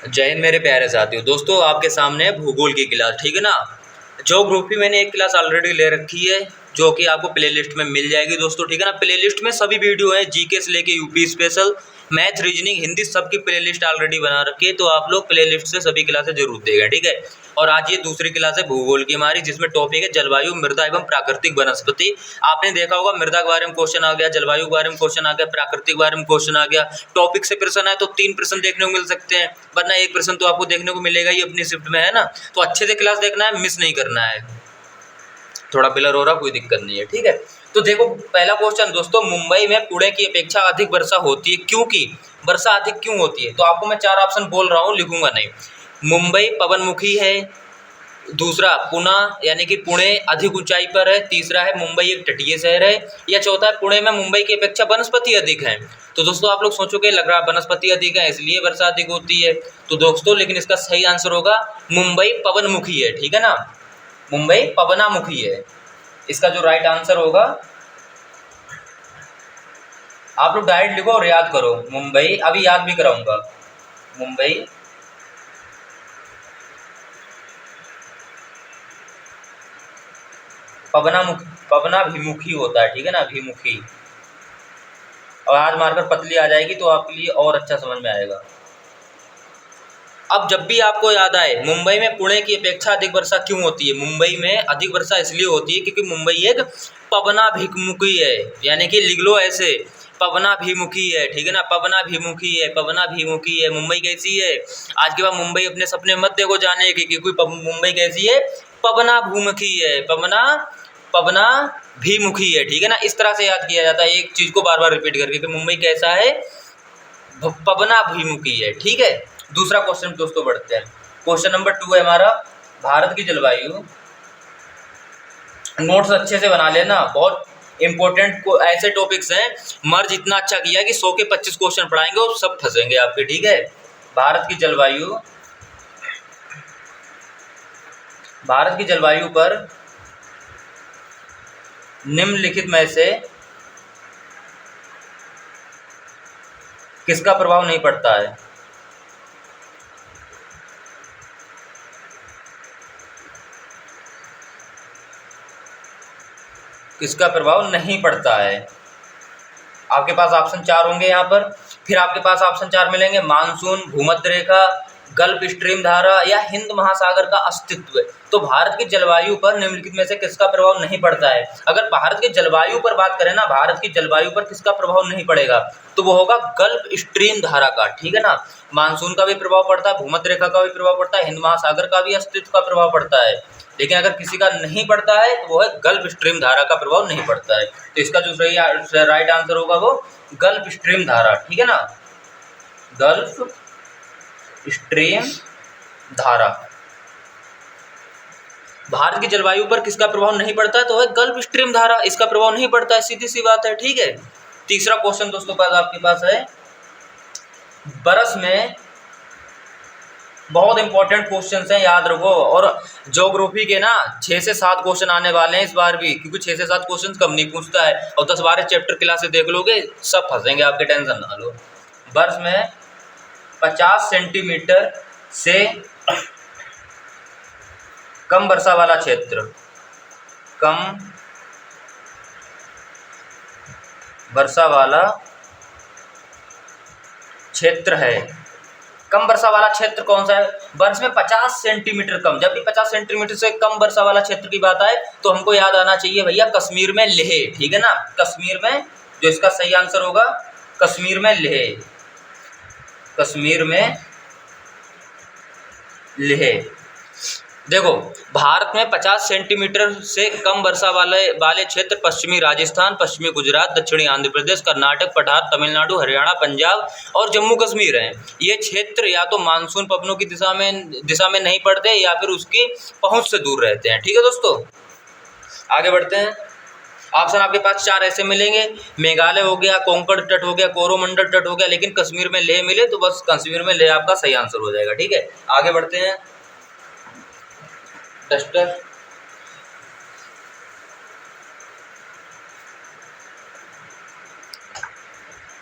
जय हिंद मेरे प्यारे साथियों। दोस्तों आपके सामने है भूगोल की क्लास, ठीक है ना। ज्योग्राफी मैंने एक क्लास ऑलरेडी ले रखी है जो कि आपको प्लेलिस्ट में मिल जाएगी दोस्तों, ठीक है ना। प्लेलिस्ट में सभी वीडियो है, जीके से लेके UP special, math, reasoning, Hindi, सबकी प्लेलिस्ट ऑलरेडी बना रखी है। तो आप लोग प्लेलिस्ट से सभी क्लासेस जरूर देखें, ठीक है। और आज ये दूसरी क्लास है भूगोल की हमारी, जिसमें टॉपिक है जलवायु, मृदा एवं प्राकृतिक वनस्पति। आपने देखा होगा मृदा के बारे में क्वेश्चन आ गया, जलवायु के बारे में क्वेश्चन आ गया, प्राकृतिक के बारे में क्वेश्चन आ गया। टॉपिक से प्रश्न है तो 3 प्रश्न देखने को मिल सकते हैं, वरना एक प्रश्न तो आपको देखने को मिलेगा ही अपनी शिफ्ट में, है ना। तो अच्छे से क्लास देखना है, मिस नहीं करना है। थोड़ा ब्लर हो रहा, कोई दिक्कत नहीं है, ठीक है। तो देखो पहला क्वेश्चन दोस्तों, मुंबई में पुणे की अपेक्षा अधिक वर्षा होती है, क्योंकि वर्षा अधिक क्यों होती है। तो आपको मैं 4 ऑप्शन बोल रहा हूँ, लिखूंगा नहीं। मुंबई पवनमुखी है, दूसरा पुणे यानी कि पुणे अधिक ऊंचाई पर है, तीसरा है मुंबई एक तटीय शहर है, या चौथा है पुणे में मुंबई की अपेक्षा वनस्पति अधिक है। तो दोस्तों आप लोग सोचोगे लग रहा है वनस्पति अधिक है इसलिए वर्षा अधिक होती है, तो दोस्तों लेकिन इसका सही आंसर होगा मुंबई पवनमुखी है, ठीक है ना। मुंबई पवनामुखी है इसका जो राइट आंसर होगा। आप लोग डायरेक्ट लिखो और याद करो, मुंबई, अभी याद भी कराऊंगा। मुंबई पवनाभिमुखी होता है, ठीक है ना, अभिमुखी। और आज मार्कर पतली आ जाएगी तो आपके लिए और अच्छा समझ में आएगा। अब जब भी आपको याद आए मुंबई में पुणे की अपेक्षा अधिक वर्षा क्यों होती है, मुंबई में अधिक वर्षा इसलिए होती है क्योंकि मुंबई एक पवनाभिमुखी है, यानी कि लिख लो ऐसे, पवनाभिमुखी है, ठीक है ना। पवनाभिमुखी है, पवनाभिमुखी है। मुंबई कैसी है, आज के बाद मुंबई अपने सपने मत देखो जाने की, क्योंकि मुंबई कैसी है, पवनाभिमुखी है, पवनाभिमुखी है, ठीक है ना। इस तरह से याद किया जाता है एक चीज को बार बार रिपीट करके कि मुंबई कैसा है, पवनाभिमुखी है, ठीक है। दूसरा क्वेश्चन दोस्तों बढ़ते हैं। क्वेश्चन नंबर 2 है हमारा, भारत की जलवायु। नोट्स अच्छे से बना लेना, बहुत इंपॉर्टेंट ऐसे टॉपिक्स हैं। मर्ज इतना अच्छा किया कि 100 के 25 क्वेश्चन पढ़ाएंगे और सब फंसेंगे आपके, ठीक है। भारत की जलवायु, भारत की जलवायु पर निम्नलिखित में से किसका प्रभाव नहीं पड़ता है। किसका प्रभाव नहीं पड़ता है। आपके पास ऑप्शन 4 होंगे यहाँ पर, फिर आपके पास ऑप्शन 4 मिलेंगे, मानसून, भूमध्य रेखा, गल्फ स्ट्रीम धारा या हिंद महासागर का अस्तित्व। तो भारत की जलवायु पर निम्नलिखित में से किसका प्रभाव नहीं पड़ता है। अगर भारत की जलवायु पर बात करें ना, भारत की जलवायु पर किसका प्रभाव नहीं पड़ेगा, तो वो होगा गल्फ स्ट्रीम धारा का, ठीक है ना। मानसून का भी प्रभाव पड़ता है, भूमध्य रेखा का भी प्रभाव पड़ता है, हिंद महासागर का भी अस्तित्व का प्रभाव पड़ता है, लेकिन अगर किसी का नहीं पड़ता है तो वो है गल्फ स्ट्रीम धारा का प्रभाव नहीं पड़ता है। तो इसका जो सही राइट आंसर होगा वो गल्फ स्ट्रीम धारा, ठीक है ना, गल्फ स्ट्रीम धारा। भारत की जलवायु पर किसका प्रभाव नहीं पड़ता है, तो है गल्फ स्ट्रीम धारा, इसका प्रभाव नहीं पड़ता है, सीधी सी बात है, ठीक है। तीसरा क्वेश्चन दोस्तों पास आपके पास है, बरस में, बहुत इंपॉर्टेंट क्वेश्चन हैं, याद रखो। और ज्योग्राफी के ना 6 से 7 क्वेश्चन आने वाले हैं इस बार भी, क्योंकि 6 से 7 क्वेश्चन कम नहीं पूछता है, और 10-12 चैप्टर क्लास से देख लोगे सब फंसेंगे आपके, टेंशन ना लो। वर्ष में 50 सेंटीमीटर से कम वर्षा वाला क्षेत्र, कम वर्षा वाला क्षेत्र है। कम वर्षा वाला क्षेत्र कौन सा है, वर्ष में 50 सेंटीमीटर कम। जब भी 50 सेंटीमीटर से कम वर्षा वाला क्षेत्र की बात आए तो हमको याद आना चाहिए भैया कश्मीर में लेह, ठीक है ना। कश्मीर में, जो इसका सही आंसर होगा कश्मीर में लेह, कश्मीर में लेह। देखो भारत में 50 सेंटीमीटर से कम वर्षा वाले क्षेत्र पश्चिमी राजस्थान, पश्चिमी गुजरात, दक्षिणी आंध्र प्रदेश, कर्नाटक, पठार, तमिलनाडु, हरियाणा, पंजाब और जम्मू कश्मीर हैं। ये क्षेत्र या तो मानसून पवनों की दिशा में नहीं पड़ते या फिर उसकी पहुंच से दूर रहते हैं, ठीक है दोस्तों। आगे बढ़ते हैं। ऑप्शन आपके पास 4 ऐसे मिलेंगे, मेघालय हो गया, कोंकण तट हो गया, कोरोमंडल तट हो गया, लेकिन कश्मीर में लेह मिले तो बस कश्मीर में लेह आपका सही आंसर हो जाएगा, ठीक है। आगे बढ़ते हैं। डस्टर,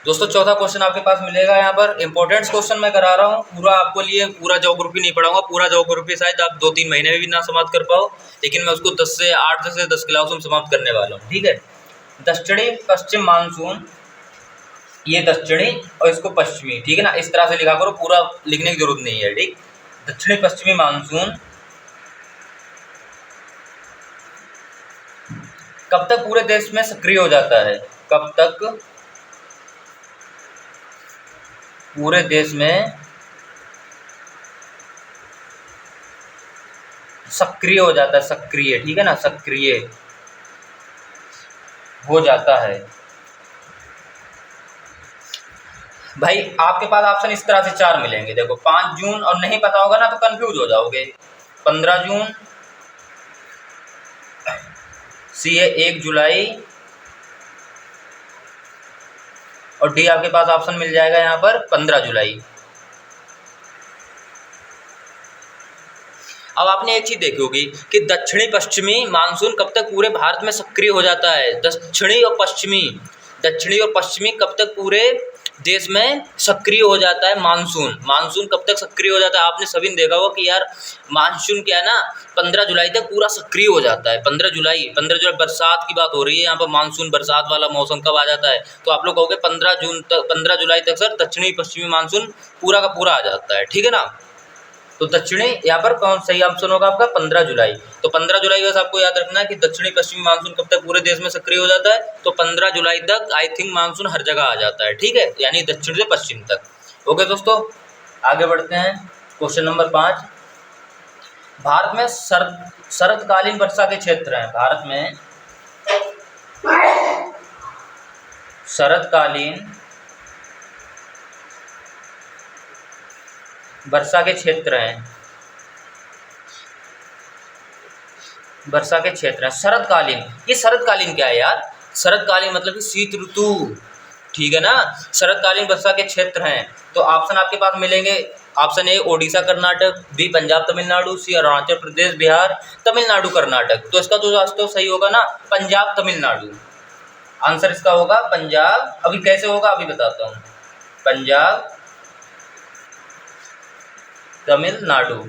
दोस्तों चौथा क्वेश्चन आपके पास मिलेगा यहाँ पर। इंपॉर्टेंट क्वेश्चन मैं करा रहा हूँ पूरा आपको लिए, पूरा ज्योग्राफी नहीं पढ़ाऊंगा। पूरा ज्योग्राफी शायद आप 2-3 महीने में भी ना समाप्त कर पाओ, लेकिन मैं उसको 8 से 10 क्लासों में समाप्त करने वाला हूँ, ठीक है। दक्षिणी पश्चिम मानसून, ये दक्षिणी और इसको पश्चिमी, ठीक है ना, इस तरह से लिखा करो, पूरा लिखने की जरूरत नहीं है, ठीक। दक्षिणी पश्चिमी मानसून कब तक पूरे देश में सक्रिय हो जाता है? कब तक पूरे देश में सक्रिय हो जाता है? सक्रिय, ठीक है ना, सक्रिय हो जाता है। भाई आपके पास ऑप्शन इस तरह से 4 मिलेंगे, देखो 5 जून, और नहीं पता होगा ना तो कंफ्यूज हो जाओगे। 15 जून, सी है 1 जुलाई, और डी आपके पास ऑप्शन मिल जाएगा यहाँ पर 15 जुलाई। अब आपने एक चीज देखी होगी कि दक्षिणी पश्चिमी मानसून कब तक पूरे भारत में सक्रिय हो जाता है? दक्षिणी और पश्चिमी कब तक पूरे देश में सक्रिय हो जाता है? मानसून कब तक सक्रिय हो जाता है? आपने सभी ने देखा होगा कि यार मानसून क्या है ना, 15 जुलाई तक पूरा सक्रिय हो जाता है। 15 जुलाई बरसात की बात हो रही है यहाँ पर, मानसून बरसात वाला मौसम कब आ जाता है? तो आप लोग कहोगे 15 जुलाई तक सर दक्षिणी पश्चिमी मानसून पूरा का पूरा आ जाता है, ठीक है ना। तो दक्षिणी यहाँ पर कौन सही ऑप्शन होगा आपका? 15 जुलाई। तो 15 जुलाई बस आपको याद रखना है कि दक्षिणी पश्चिमी मानसून कब तक पूरे देश में सक्रिय हो जाता है? तो 15 जुलाई तक आई थिंक मानसून हर जगह आ जाता है, ठीक है, यानी दक्षिण से पश्चिम तक। ओके दोस्तों, आगे बढ़ते हैं। क्वेश्चन नंबर 5, भारत में शरतकालीन वर्षा के क्षेत्र हैं। भारत में शरतकालीन वर्षा के क्षेत्र हैं, वर्षा के क्षेत्र हैं शरतकालीन। ये शरतकालीन क्या है यार? शरतकालीन मतलब कि शीत ऋतु, ठीक है ना। शरतकालीन वर्षा के क्षेत्र हैं, तो ऑप्शन आपके पास मिलेंगे। Option A Odisha Karnataka, B Punjab Tamil Nadu, C Arunachal Pradesh Bihar, Tamil Nadu Karnataka. तो इसका तो सही होगा ना पंजाब तमिलनाडु। आंसर इसका होगा पंजाब। अभी कैसे होगा अभी बताता हूँ। पंजाब तमिलनाडु।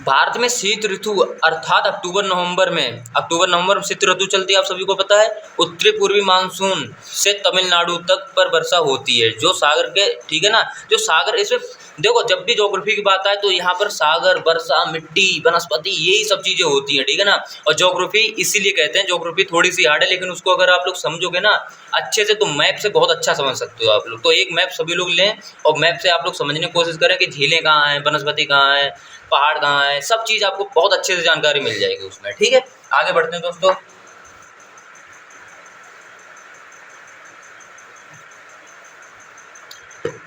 भारत में शीत ऋतु अर्थात अक्टूबर नवंबर में शीत ऋतु चलती है, आप सभी को पता है। उत्तरी पूर्वी मानसून से तमिलनाडु तक पर वर्षा होती है, जो सागर के, ठीक है ना, जो सागर, इसमें देखो जब भी ज्योग्राफी की बात आए तो यहाँ पर सागर, वर्षा, मिट्टी, वनस्पति, यही सब चीज़ें होती हैं, ठीक है ना। और ज्योग्राफी इसीलिए कहते हैं, ज्योग्राफी थोड़ी सी हार्ड है, लेकिन उसको अगर आप लोग समझोगे ना अच्छे से तो मैप से बहुत अच्छा समझ सकते हो आप लोग। तो एक मैप सभी लोग लें और मैप से आप लोग समझने की कोशिश करें कि झीलें कहाँ हैं, वनस्पति कहाँ है, पहाड़ कहाँ है, सब चीज़ आपको बहुत अच्छे से जानकारी मिल जाएगी उसमें, ठीक है। आगे बढ़ते हैं दोस्तों।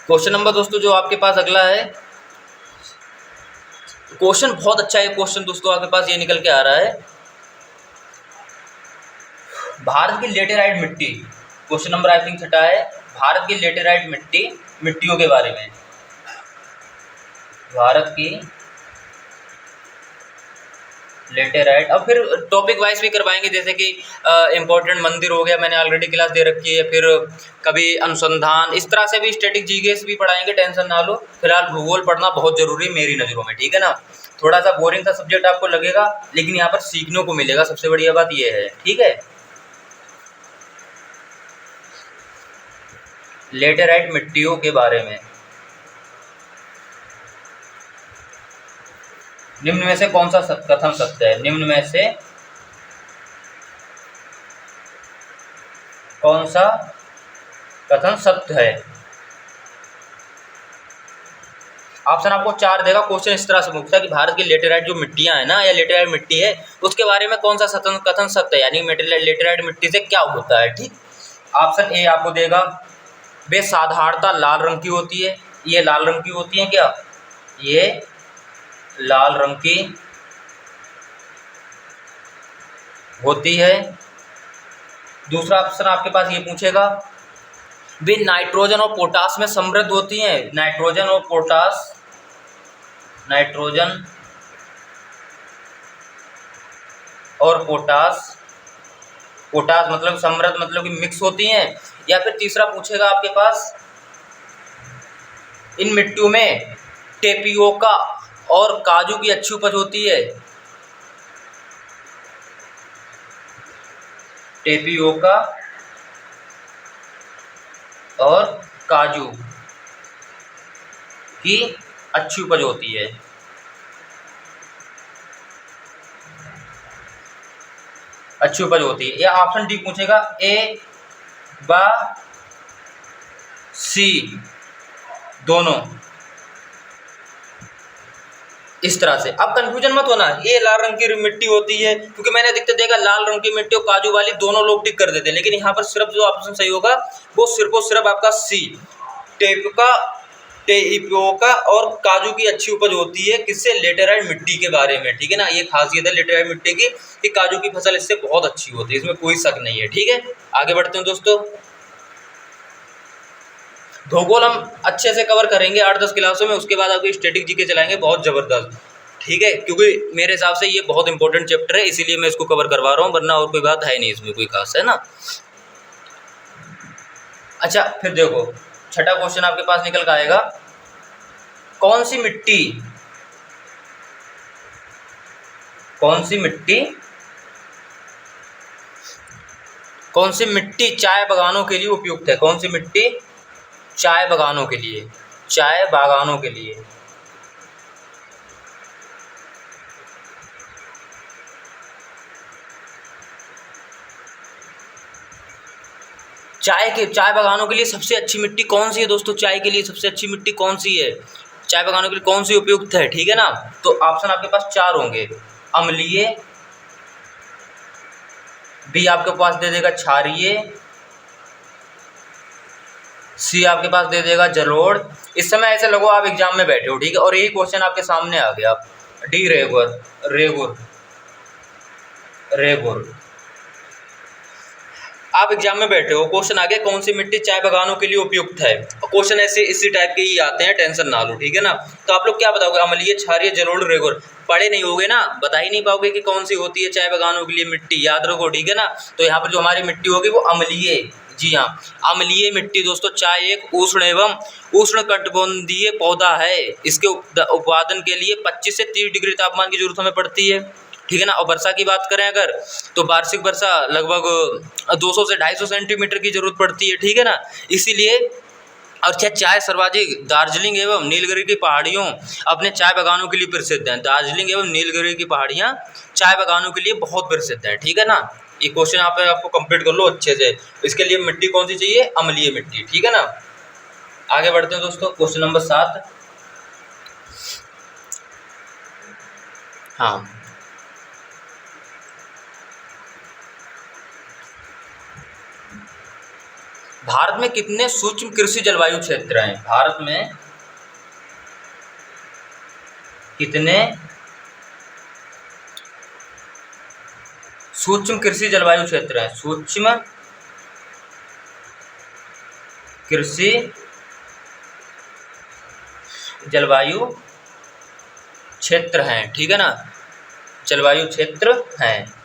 क्वेश्चन नंबर दोस्तों जो आपके पास अगला है, क्वेश्चन बहुत अच्छा है। क्वेश्चन दोस्तों आपके पास ये निकल के आ रहा है, भारत की लेटेराइट मिट्टी। क्वेश्चन नंबर आई थिंक 6 है, भारत की लेटेराइट मिट्टियों के बारे में। भारत की लेटेराइट, और फिर टॉपिक वाइज भी करवाएंगे, जैसे कि इम्पोर्टेंट मंदिर हो गया, मैंने ऑलरेडी क्लास दे रखी है। फिर कभी अनुसंधान, इस तरह से भी स्टैटिक जीकेस भी पढ़ाएंगे, टेंशन ना लो। फिलहाल भूगोल पढ़ना बहुत जरूरी है मेरी नज़रों में, ठीक है ना। थोड़ा सा बोरिंग सा सब्जेक्ट आपको लगेगा, लेकिन यहाँ पर सीखने को मिलेगा, सबसे बढ़िया बात ये है, ठीक है। लेटेराइट मिट्टियों के बारे में, निम्न में से कौन सा कथन सत्य है? निम्न में से कौन सा कथन सत्य है? ऑप्शन आपको 4 देगा। क्वेश्चन इस तरह से पूछता है कि भारत की लेटेराइट जो मिट्टियां है ना, या लेटेराइट मिट्टी है, उसके बारे में कौन सा कथन सत्य है, यानी लेटेराइट मिट्टी से क्या होता है, ठीक। ऑप्शन ए आपको देगा, वे साधारणतः लाल रंग की होती है। ये लाल रंग की होती है क्या? ये लाल रंग की होती है। दूसरा ऑप्शन आपके पास ये पूछेगा, वे नाइट्रोजन और पोटास में समृद्ध होती हैं। नाइट्रोजन और पोटास पोटास मतलब समृद्ध मतलब कि मिक्स होती हैं। या फिर तीसरा पूछेगा आपके पास, इन मिट्टियों में टेपियोका और काजू की अच्छी उपज होती है। टेपियोका और काजू की अच्छी उपज होती है। अच्छी उपज होती है। या ऑप्शन डी पूछेगा, ए व सी दोनों। इस तरह से अब कंफ्यूजन मत होना, ये लाल रंग की मिट्टी होती है, क्योंकि मैंने अधिकतर देखा लाल रंग की मिट्टी और काजू वाली दोनों लोग टिक कर देते हैं, लेकिन यहाँ पर सिर्फ जो ऑप्शन सही होगा वो सिर्फ और सिर्फ आपका सी, टेपियोका और काजू की अच्छी उपज होती है। किससे? लेटेराइट मिट्टी के बारे में, ठीक है ना। ये खासियत है लेटेराइट मिट्टी की कि काजू की फसल इससे बहुत अच्छी होती है, इसमें कोई शक नहीं है, ठीक है। आगे बढ़ते हैं दोस्तों। भूगोल हम अच्छे से कवर करेंगे 8-10 क्लासों में, उसके बाद आपकी स्टैटिक जीके चलाएंगे बहुत ज़बरदस्त, ठीक है, क्योंकि मेरे हिसाब से ये बहुत इंपॉर्टेंट चैप्टर है, इसीलिए मैं इसको कवर करवा रहा हूँ, वरना और कोई बात है नहीं इसमें कोई खास, है ना। अच्छा फिर देखो, छठा क्वेश्चन आपके पास निकल कर आएगा, कौन सी मिट्टी चाय बागानों के लिए उपयुक्त है? कौन सी मिट्टी चाय बागानों के लिए चाय बागानों के लिए सबसे अच्छी मिट्टी कौन सी है दोस्तों? चाय के लिए सबसे अच्छी मिट्टी कौन सी है? चाय बागानों के लिए कौन सी उपयुक्त है, ठीक है ना। तो ऑप्शन आपके पास 4 होंगे, अम्लीय, बी आपके पास दे देगा क्षारीय, सी आपके पास दे देगा जलोढ़। इस समय ऐसे लगो आप एग्जाम में बैठे हो, ठीक है, और यही क्वेश्चन आपके सामने आ गया, डी रेगुर। आप एग्जाम में बैठे हो, क्वेश्चन आ गया कौन सी मिट्टी चाय बागानों के लिए उपयुक्त है। क्वेश्चन ऐसे इसी टाइप के ही आते हैं, टेंशन ना लो, ठीक है ना। तो आप लोग क्या बताओगे? अम्लीय, क्षारीय, जलोढ़, रेगुर। पढ़े नहीं होगे ना, बता ही नहीं पाओगे कि कौन सी होती है चाय बागानों के लिए मिट्टी, याद रखो, ठीक है ना। तो यहाँ पर जो हमारी मिट्टी होगी वो अम्लीय, जी हाँ, अम्लीय मिट्टी दोस्तों। चाय एक उष्ण एवं उष्णकटिबंधीय पौधा है, इसके उत्पादन के लिए 25 से 30 डिग्री तापमान की जरूरत हमें पड़ती है, ठीक है ना। और वर्षा की बात करें अगर, तो वार्षिक वर्षा लगभग 200 से 250 सेंटीमीटर की जरूरत पड़ती है, ठीक है ना। इसीलिए और चाय सर्वाधिक दार्जिलिंग एवं नीलगिरी की पहाड़ियों अपने चाय बागानों के लिए प्रसिद्ध हैं। दार्जिलिंग एवं नीलगिरी की पहाड़ियाँ चाय बागानों के लिए बहुत प्रसिद्ध हैं, ठीक है ना। ये क्वेश्चन आपको कंप्लीट कर लो अच्छे से। इसके लिए मिट्टी कौन सी चाहिए? अम्लीय मिट्टी, ठीक है ना। आगे बढ़ते हैं दोस्तों, क्वेश्चन नंबर 7। हाँ, भारत में कितने सूक्ष्म कृषि जलवायु क्षेत्र हैं? भारत में कितने सूक्ष्म कृषि जलवायु क्षेत्र हैं? सूक्ष्म कृषि जलवायु क्षेत्र हैं, ठीक है ना, जलवायु क्षेत्र हैं।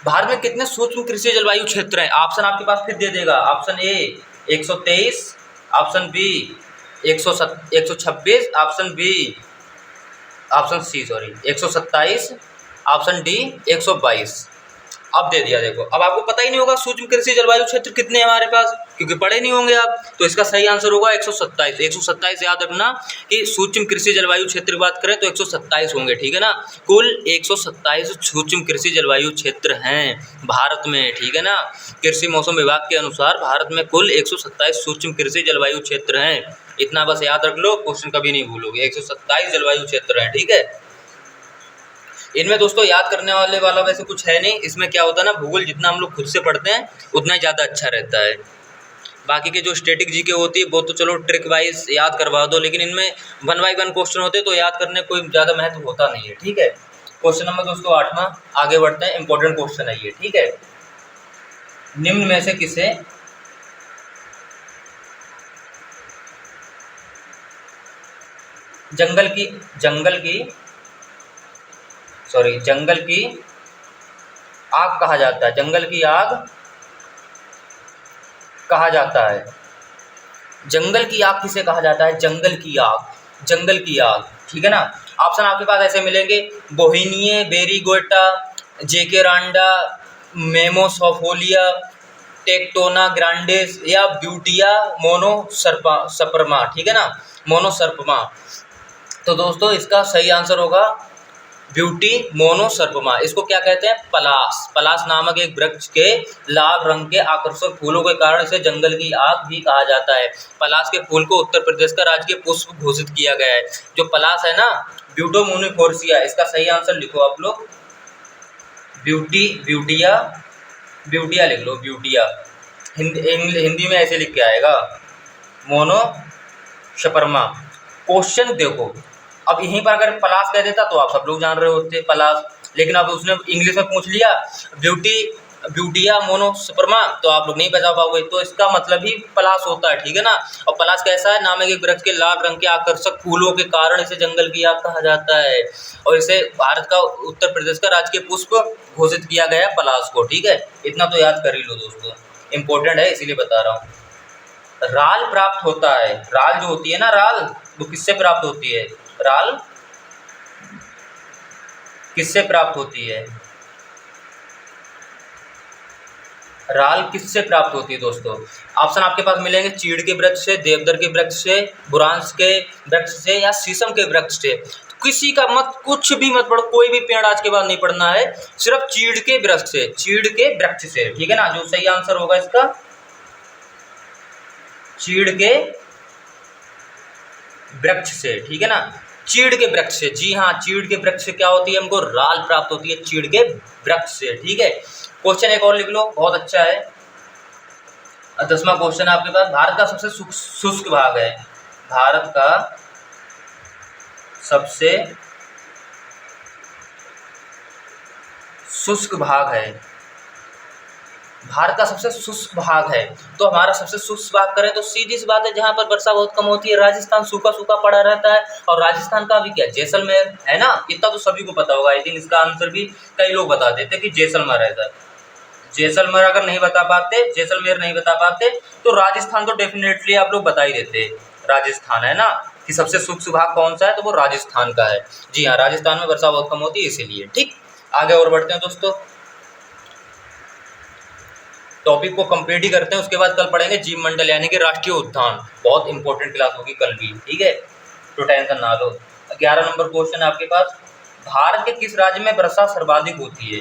भारत में कितने सूक्ष्म कृषि जलवायु क्षेत्र हैं? ऑप्शन आपके पास फिर दे देगा, option A 123, option B 126, option C 127, option D 122। अब दे दिया, देखो अब आपको पता ही नहीं होगा सूक्ष्म कृषि जलवायु क्षेत्र कितने हैं हमारे पास, क्योंकि पढ़े नहीं होंगे आप। तो इसका सही आंसर होगा 127। 127 याद रखना कि सूक्ष्म कृषि जलवायु क्षेत्र की बात करें तो 127 होंगे, ठीक है ना। कुल 127 सूक्ष्म कृषि जलवायु क्षेत्र हैं भारत में, ठीक है ना। कृषि मौसम विभाग के अनुसार भारत में कुल 127 सूक्ष्म कृषि जलवायु क्षेत्र हैं। इतना बस याद रख लो, क्वेश्चन कभी नहीं भूलोगे। 127 जलवायु क्षेत्र हैं, ठीक है। इनमें दोस्तों याद करने वाला वैसे कुछ है नहीं। इसमें क्या होता है ना, भूगोल जितना हम लोग खुद से पढ़ते हैं उतना ही ज़्यादा अच्छा रहता है। बाकी के जो स्टैटिक जीके होती है वो तो चलो ट्रिक वाइज याद करवा दो, लेकिन इनमें 1 बाय 1 क्वेश्चन होते हैं तो याद करने कोई ज़्यादा महत्व होता नहीं है, ठीक है। क्वेश्चन नंबर दोस्तों 8वां, आगे बढ़ते हैं, इंपॉर्टेंट क्वेश्चन है ये, ठीक है। निम्न में से किसे जंगल की आग कहा जाता है, जंगल की आग कहा जाता है। जंगल की आग किसे कहा जाता है? जंगल की आग, जंगल की आग, ठीक है ना। ऑप्शन आपके पास ऐसे मिलेंगे, बोहिनिये बेरीगोटा, जेके रांडा, मेमोसोफोलिया, टेक्टोना ग्रांडिस या ब्यूटिया मोनोसर्पमा, ठीक है ना, मोनोसर्पमा। तो दोस्तों इसका सही आंसर होगा ब्यूटी मोनोसर्पमा। इसको क्या कहते हैं? पलाश। पलाश नामक एक वृक्ष के लाल रंग के आकर्षक फूलों के कारण इसे जंगल की आग भी कहा जाता है। पलाश के फूल को उत्तर प्रदेश का राजकीय पुष्प घोषित किया गया है। जो पलाश है ना, ब्यूटोमोनिफोर्सिया, इसका सही आंसर लिखो आप लोग, ब्यूटिया, ब्यूटिया लिख लो, ब्यूटिया। हिंदी में ऐसे लिख के आएगा, मोनोसर्पमा। क्वेश्चन देखो, अब यहीं पर अगर पलाश कह देता तो आप सब लोग जान रहे होते पलाश, लेकिन अब उसने इंग्लिश में पूछ लिया ब्यूटिया मोनोसर्पमा, तो आप लोग नहीं बता पाओगे। तो इसका मतलब ही पलाश होता है, ठीक है ना। और पलाश कैसा है? नाम है कि वृक्ष के लाल रंग के आकर्षक फूलों के कारण इसे जंगल की आग कहा जाता है, और इसे भारत का, उत्तर प्रदेश का राजकीय पुष्प घोषित किया गया है पलाश को, ठीक है। इतना तो याद कर ही लो दोस्तों, इंपॉर्टेंट है इसीलिए बता रहा हूँ। राल प्राप्त होता है, राल जो होती है ना, राल, वो किससे प्राप्त होती है? राल किससे प्राप्त होती है? राल किससे प्राप्त होती है दोस्तों? ऑप्शन आपके पास मिलेंगे, चीड़ के वृक्ष से, देवदार के वृक्ष से, बुरांश के वृक्ष से या शीशम के वृक्ष से। किसी का मत, कुछ भी मत पढ़ो, कोई भी पेड़ आज के बाद नहीं पढ़ना है, सिर्फ चीड़ के वृक्ष से, चीड़ के वृक्ष से, ठीक है ना। जो सही आंसर होगा इसका, चीड़ के वृक्ष से, ठीक है ना, चीड़ के वृक्ष से। जी हाँ, चीड़ के वृक्ष से क्या होती है? हमको राल प्राप्त होती है, चीड़ के वृक्ष से, ठीक है। क्वेश्चन एक और लिख लो, बहुत अच्छा है। 10वां क्वेश्चन आपके पास, भारत का सबसे शुष्क भाग है, भारत का सबसे शुष्क भाग है, भारत का सबसे शुष्क भाग है। तो हमारा सबसे शुष्क भाग करें तो सीधी सी बात है, जहाँ पर वर्षा बहुत कम होती है, राजस्थान सूखा सूखा पड़ा रहता है। और राजस्थान का भी क्या, जैसलमेर है ना, इतना तो सभी को पता होगा। आई थिंक इसका आंसर भी कई लोग बता देते कि जैसलमेर रहता है। जैसलमेर अगर नहीं बता पाते, जैसलमेर नहीं बता पाते, तो राजस्थान तो डेफिनेटली आप लोग बता ही देते। राजस्थान है ना, कि सबसे शुष्क भाग कौन सा है, तो वो राजस्थान का है। जी हाँ, राजस्थान में वर्षा बहुत कम होती है इसीलिए, ठीक। आगे और बढ़ते हैं दोस्तों, टॉपिक को कंप्लीट ही करते हैं, उसके बाद कल पढ़ेंगे जीव मंडल यानी कि राष्ट्रीय उद्यान। बहुत इंपॉर्टेंट क्लास होगी कल भी, ठीक है, तो टेंशन ना लो। 11 नंबर क्वेश्चन है आपके पास, भारत के किस राज्य में वर्षा सर्वाधिक होती है?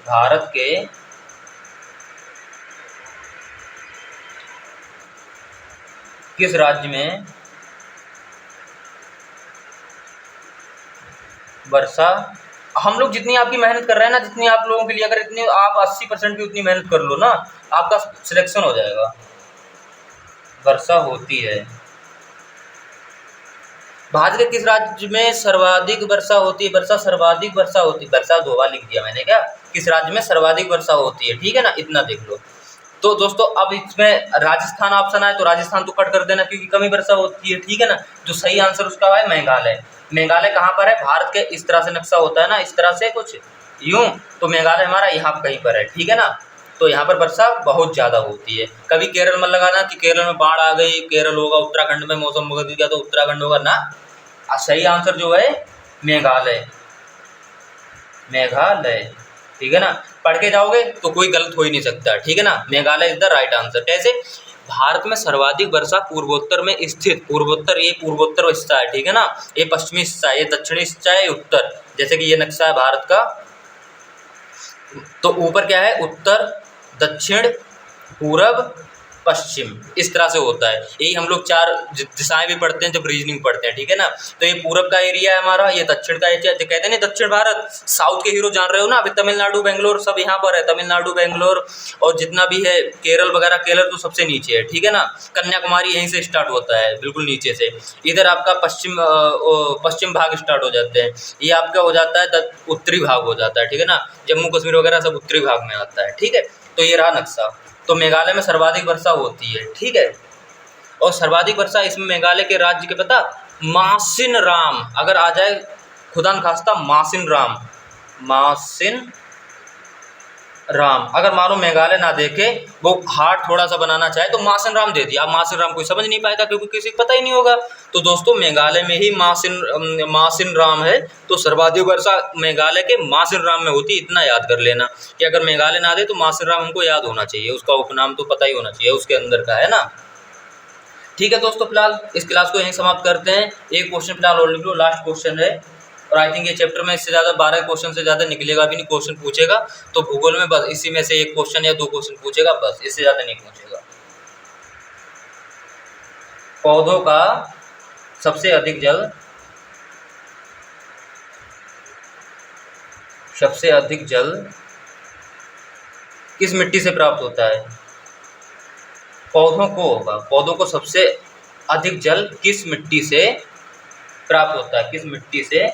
भारत के किस राज्य में वर्षा, हम लोग जितनी आपकी मेहनत कर रहे हैं ना, जितनी आप लोगों के लिए, अगर इतनी आप 80% की उतनी मेहनत कर लो ना, आपका सिलेक्शन हो जाएगा। वर्षा होती है, भारत के किस राज्य में सर्वाधिक वर्षा होती है? वर्षा सर्वाधिक वर्षा होती है, वर्षा 2 बार लिख दिया मैंने क्या, किस राज्य में सर्वाधिक वर्षा होती है, ठीक है ना, इतना देख लो। तो दोस्तों अब इसमें राजस्थान ऑप्शन आए तो राजस्थान तो कट कर देना, क्योंकि कमी वर्षा होती है, ठीक है ना। जो सही आंसर उसका है मेघालय। मेघालय कहाँ पर है? भारत के इस तरह से नक्शा होता है ना, इस तरह से कुछ यूं, तो मेघालय हमारा यहाँ कहीं पर है, ठीक है ना। तो यहाँ पर वर्षा बहुत ज़्यादा होती है। कभी केरल में लगाना कि केरल में बाढ़ आ गई, केरल होगा, उत्तराखंड में मौसम बदल गया तो उत्तराखंड होगा ना। सही आंसर जो है मेघालय, मेघालय, ठीक है ना। पढ़ के जाओगे तो कोई गलत हो ही नहीं सकता, ठीक है ना। Meghalaya is the right answer. कैसे? भारत में सर्वाधिक वर्षा पूर्वोत्तर में स्थित, पूर्वोत्तर, ये पूर्वोत्तर हिस्सा है, ठीक है ना, ये पश्चिमी हिस्सा है, ये दक्षिणी हिस्सा है, ये उत्तर। जैसे कि ये नक्शा है भारत का, तो ऊपर क्या है? उत्तर, दक्षिण, पूरब, पश्चिम, इस तरह से होता है। यही हम लोग 4 दिशाएं भी पढ़ते हैं जब रीजनिंग पढ़ते हैं, ठीक है ना। तो ये पूरब का एरिया है हमारा, ये दक्षिण का एरिया, कहते हैं ना दक्षिण भारत, साउथ के हीरो जान रहे हो ना। अभी तमिलनाडु, बेंगलोर सब यहाँ पर है, तमिलनाडु, बेंगलोर और जितना भी है केरल वगैरह, केरल तो सबसे नीचे है, ठीक है ना। कन्याकुमारी यहीं से स्टार्ट होता है, बिल्कुल नीचे से। इधर आपका पश्चिम भाग स्टार्ट हो जाते हैं, ये आपका हो जाता है उत्तरी भाग हो जाता है, ठीक है ना। जम्मू कश्मीर वगैरह सब उत्तरी भाग में आता है, ठीक है। तो ये रहा नक्शा। तो मेघालय में सर्वाधिक वर्षा होती है, ठीक है। और सर्वाधिक वर्षा इसमें मेघालय के राज्य के पता, मासिन राम अगर आ जाए, खुदा न खास्ता मासिन राम, मासिन राम। अगर मानो मेघालय ना देखे, वो हार्ट थोड़ा सा बनाना चाहे तो मासिन राम दे दिया। अब मासिन राम कोई समझ नहीं पाएगा क्योंकि किसी को पता ही नहीं होगा। तो दोस्तों मेघालय में ही मासिन राम है, तो सर्वाधिक वर्षा मेघालय के मासिन राम में होती। इतना याद कर लेना कि अगर मेघालय ना दे तो मासिन राम हमको याद होना चाहिए, उसका उपनाम तो पता ही होना चाहिए उसके अंदर का, है ना। ठीक है दोस्तों, फिलहाल इस क्लास को यहीं समाप्त करते हैं। एक क्वेश्चन फिलहाल और लिख लो, लास्ट क्वेश्चन है, और आई थिंक ये चैप्टर में इससे ज़्यादा 12 क्वेश्चन से ज़्यादा निकलेगा भी नहीं। क्वेश्चन पूछेगा तो भूगोल में बस इसी में से एक क्वेश्चन या 2 क्वेश्चन पूछेगा, बस इससे ज़्यादा नहीं पूछेगा। पौधों का सबसे अधिक जल किस मिट्टी से प्राप्त होता है? पौधों को सबसे अधिक जल किस मिट्टी से प्राप्त होता है? किस मिट्टी से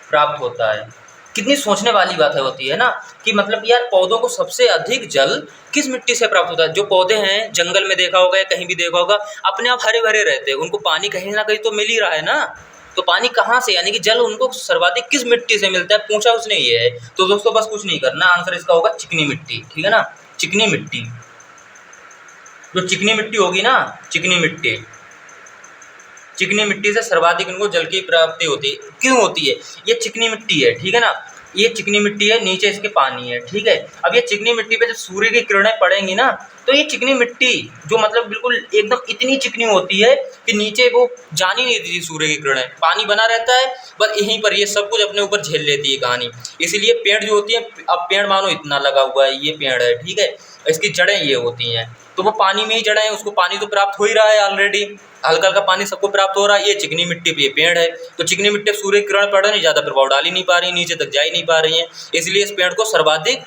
प्राप्त होता है? कितनी सोचने वाली बात है होती है ना, कि मतलब यार पौधों को सबसे अधिक जल किस मिट्टी से प्राप्त होता है। जो पौधे हैं जंगल में देखा होगा या कहीं भी देखा होगा, अपने आप हरे भरे रहते हैं, उनको पानी कहीं ना कहीं तो मिल ही रहा है ना। तो पानी कहाँ से, यानी कि जल उनको सर्वाधिक किस मिट्टी से मिलता है, पूछा उसने ये है। तो दोस्तों बस कुछ नहीं करना, आंसर इसका होगा चिकनी मिट्टी, ठीक है ना। चिकनी मिट्टी, जो चिकनी मिट्टी होगी ना, चिकनी मिट्टी से सर्वाधिक इनको जल की प्राप्ति होती है। क्यों होती है? ये चिकनी मिट्टी है, ठीक है ना, ये चिकनी मिट्टी है, नीचे इसके पानी है, ठीक है। अब ये चिकनी मिट्टी पे जब सूर्य की किरणें पड़ेंगी ना, तो ये चिकनी मिट्टी जो मतलब बिल्कुल एकदम इतनी चिकनी होती है कि नीचे वो जान ही नहीं देती सूर्य की किरणें, पानी बना रहता है, बस यहीं पर ये सब कुछ अपने ऊपर झेल लेती है कहानी। इसीलिए पेड़ जो होती है, अब पेड़ मानो इतना लगा हुआ है, ये पेड़ है, ठीक है, इसकी जड़ें ये होती हैं, तो वो पानी में ही जड़ें हैं, उसको पानी तो प्राप्त हो ही रहा है ऑलरेडी, हल्का हल्का पानी सबको प्राप्त हो रहा है। ये चिकनी मिट्टी पे ये पेड़ है, तो चिकनी मिट्टी सूर्य किरण पड़ रही नहीं, ज़्यादा प्रभाव डाल ही नहीं पा रही, नीचे तक जा ही नहीं पा रही हैं, इसलिए इस पेड़ को सर्वाधिक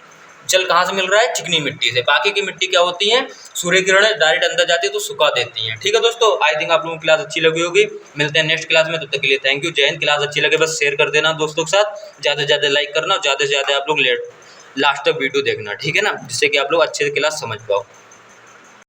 जल कहाँ से मिल रहा है? चिकनी मिट्टी से। बाकी की मिट्टी क्या होती है, सूर्य किरणें डायरेक्ट अंदर जाती है तो सुखा देती हैं। ठीक है दोस्तों, आई थिंक आप लोगों की क्लास अच्छी लगी होगी। मिलते हैं नेक्स्ट क्लास में, तब तक के लिए थैंक यू, जय हिंद। क्लास अच्छी लगे बस शेयर कर देना दोस्तों के साथ, ज़्यादा से ज़्यादा लाइक करना और ज़्यादा से ज़्यादा आप लोग लास्ट तक वीडियो देखना, ठीक है ना, जिससे कि आप लोग अच्छे से क्लास समझ पाओ।